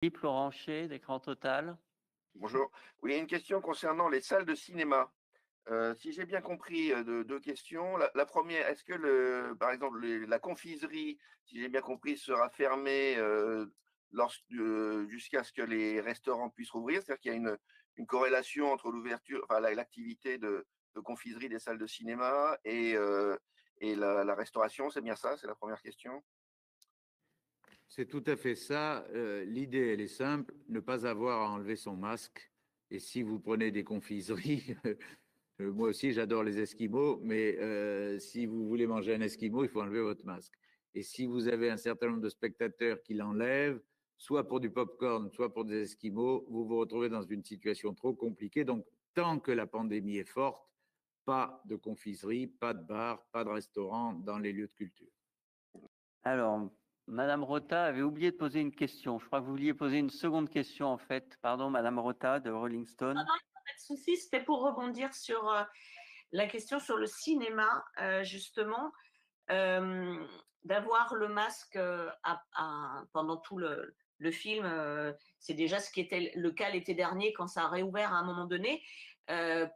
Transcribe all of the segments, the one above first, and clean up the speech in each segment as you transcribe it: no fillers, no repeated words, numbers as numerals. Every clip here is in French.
Philippe Loranger, d'écran total. Bonjour. Oui, une question concernant les salles de cinéma. Si j'ai bien compris, deux questions. La première, est-ce que, par exemple, la confiserie, si j'ai bien compris, sera fermée jusqu'à ce que les restaurants puissent rouvrir? C'est-à-dire qu'il y a une corrélation entre l'ouverture, enfin, l'activité de confiserie des salles de cinéma et la restauration, c'est bien ça? C'est la première question. C'est tout à fait ça. L'idée, elle est simple, ne pas avoir à enlever son masque. Et si vous prenez des confiseries, moi aussi j'adore les esquimaux, mais si vous voulez manger un esquimau, il faut enlever votre masque. Et si vous avez un certain nombre de spectateurs qui l'enlèvent, soit pour du pop-corn, soit pour des esquimaux, vous vous retrouvez dans une situation trop compliquée. Donc, tant que la pandémie est forte, pas de confiserie, pas de bar, pas de restaurant dans les lieux de culture. Alors, Madame Rota avait oublié de poser une question. Je crois que vous vouliez poser une seconde question, en fait. Pardon, Madame Rota de Rolling Stone. Non, pas de souci. C'était pour rebondir sur la question sur le cinéma, justement, d'avoir le masque pendant tout le film. C'est déjà ce qui était le cas l'été dernier quand ça a réouvert à un moment donné.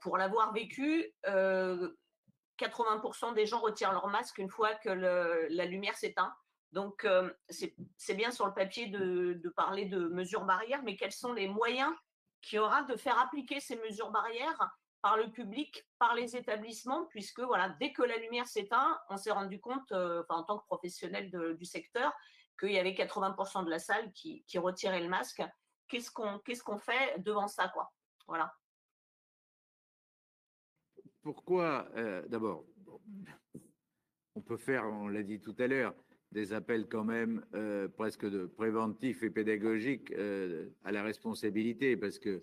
Pour l'avoir vécu, 80% des gens retirent leur masque une fois que la lumière s'éteint. Donc, c'est bien sur le papier de parler de mesures barrières, mais quels sont les moyens qu'il y aura de faire appliquer ces mesures barrières par le public, par les établissements, puisque voilà, dès que la lumière s'éteint, on s'est rendu compte, en tant que professionnel du secteur, qu'il y avait 80% de la salle qui retirait le masque. Qu'est-ce qu'on fait devant ça, quoi? Voilà. Pourquoi, d'abord, on peut faire, on l'a dit tout à l'heure, des appels quand même presque de préventifs et pédagogiques à la responsabilité, parce que